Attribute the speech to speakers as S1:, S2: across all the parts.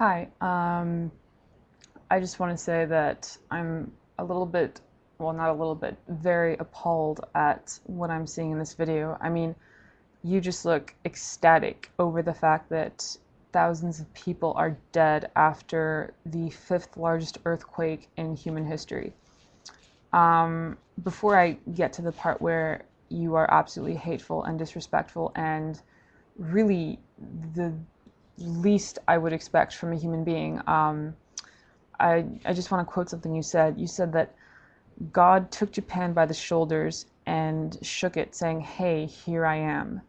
S1: Hi, I just want to say that I'm a little bit, well, not a little bit, very appalled at what I'm seeing in this video. I mean, you just look ecstatic over the fact that thousands of people are dead after the fifth largest earthquake in human history. Before I get to the part where you are absolutely hateful and disrespectful and really the least I would expect from a human being, I just want to quote something you said. You said that God took Japan by the shoulders and shook it, saying, "Hey, here I am,"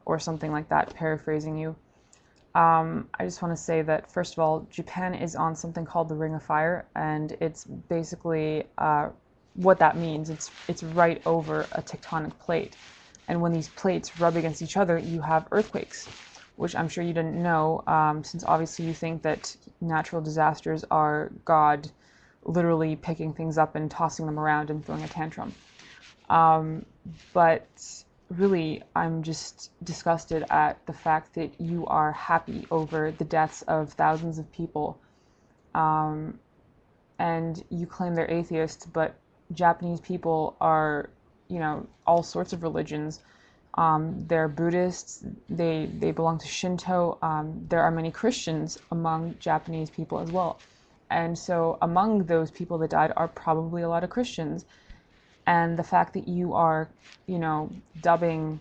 S1: or something like that, paraphrasing you. I just want to say that, first of all, Japan is on something called the Ring of Fire, and it's basically what that means. It's right over a tectonic plate. And when these plates rub against each other, you have earthquakes, which I'm sure you didn't know, since obviously you think that natural disasters are God literally picking things up and tossing them around and throwing a tantrum. But really, I'm just disgusted at the fact that you are happy over the deaths of thousands of people. And you claim they're atheists, but Japanese people are, all sorts of religions. They're Buddhists, they belong to Shinto. There are many Christians among Japanese people as well. And so among those people that died are probably a lot of Christians. And the fact that you are, dubbing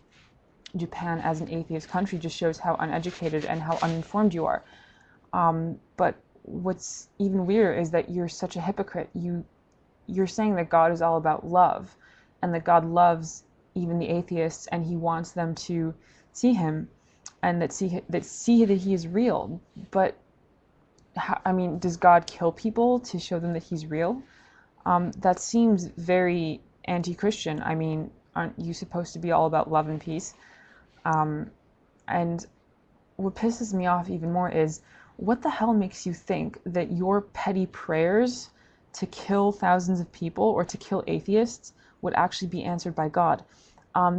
S1: Japan as an atheist country just shows how uneducated and how uninformed you are. But what's even weirder is that you're such a hypocrite. You're saying that God is all about love, and that God loves even the atheists, and he wants them to see him, and that see that he is real. But I mean, does God kill people to show them that he's real? That seems very anti-Christian. I mean, aren't you supposed to be all about love and peace? And what pisses me off even more is, what the hell makes you think that your petty prayers to kill thousands of people or to kill atheists would actually be answered by God?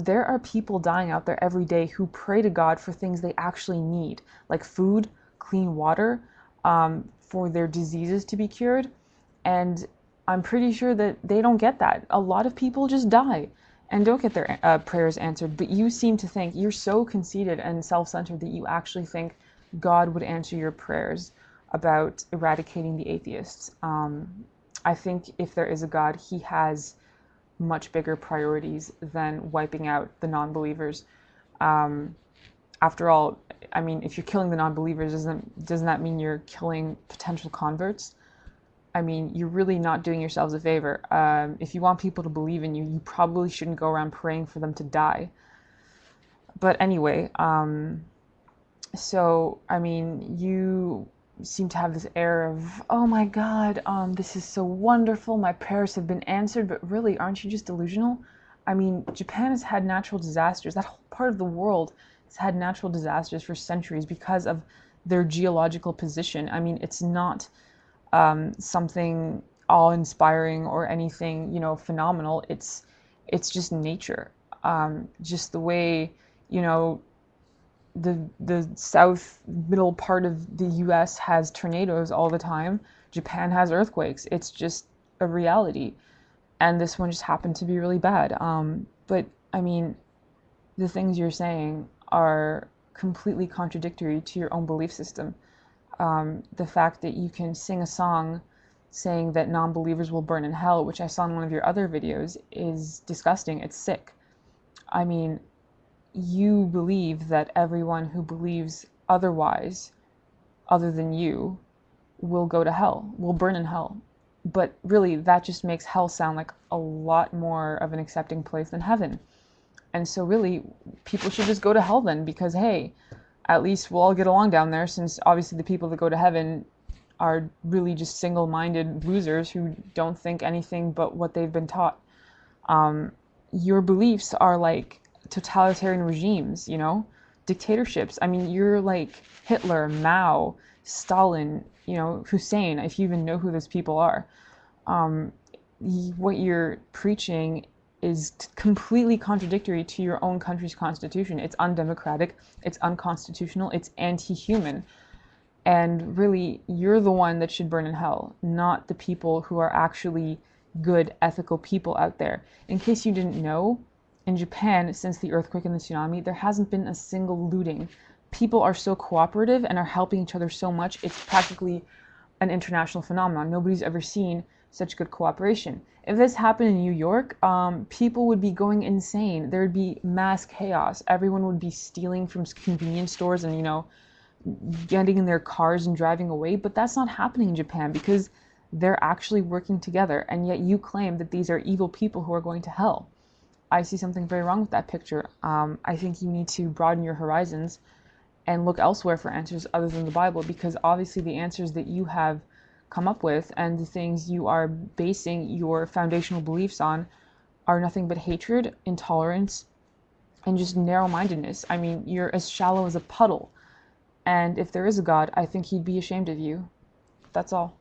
S1: There are people dying out there every day who pray to God for things they actually need, like food, clean water, for their diseases to be cured. And I'm pretty sure that they don't get that. A lot of people just die and don't get their prayers answered. But you seem to think, you're so conceited and self-centered that you actually think God would answer your prayers about eradicating the atheists. I think if there is a God, he has much bigger priorities than wiping out the non-believers. After all, I mean, if you're killing the non-believers, doesn't that mean you're killing potential converts? I mean, you're really not doing yourselves a favor. If you want people to believe in you, you probably shouldn't go around praying for them to die. But anyway, so, I mean, you seem to have this air of, oh my God, this is so wonderful, my prayers have been answered, but really, aren't you just delusional? I mean, Japan has had natural disasters. That whole part of the world has had natural disasters for centuries because of their geological position. I mean, it's not something awe-inspiring or anything, phenomenal. It's just nature. Just the way, the south middle part of the US has tornadoes all the time. Japan has earthquakes. It's just a reality. And this one just happened to be really bad. But I mean, the things you're saying are completely contradictory to your own belief system. The fact that you can sing a song saying that non-believers will burn in hell, which I saw in one of your other videos, is disgusting. It's sick. I mean, you believe that everyone who believes otherwise, other than you, will go to hell, will burn in hell. But really, that just makes hell sound like a lot more of an accepting place than heaven. And so really, people should just go to hell then, because hey, at least we'll all get along down there, since obviously the people that go to heaven are really just single-minded losers who don't think anything but what they've been taught. Your beliefs are like totalitarian regimes, dictatorships. I mean, you're like Hitler, Mao, Stalin, Hussein, if you even know who those people are. What you're preaching is completely contradictory to your own country's constitution. It's undemocratic, it's unconstitutional, it's anti-human. And really, you're the one that should burn in hell, not the people who are actually good, ethical people out there. In case you didn't know, in Japan, since the earthquake and the tsunami, there hasn't been a single looting. People are so cooperative and are helping each other so much, it's practically an international phenomenon. Nobody's ever seen such good cooperation. If this happened in New York, people would be going insane. There would be mass chaos. Everyone would be stealing from convenience stores and, getting in their cars and driving away. But that's not happening in Japan because they're actually working together. And yet you claim that these are evil people who are going to hell. I see something very wrong with that picture. I think you need to broaden your horizons and look elsewhere for answers other than the Bible, because obviously the answers that you have come up with and the things you are basing your foundational beliefs on are nothing but hatred, intolerance, and just narrow-mindedness. I mean, you're as shallow as a puddle. And if there is a God, I think he'd be ashamed of you. That's all.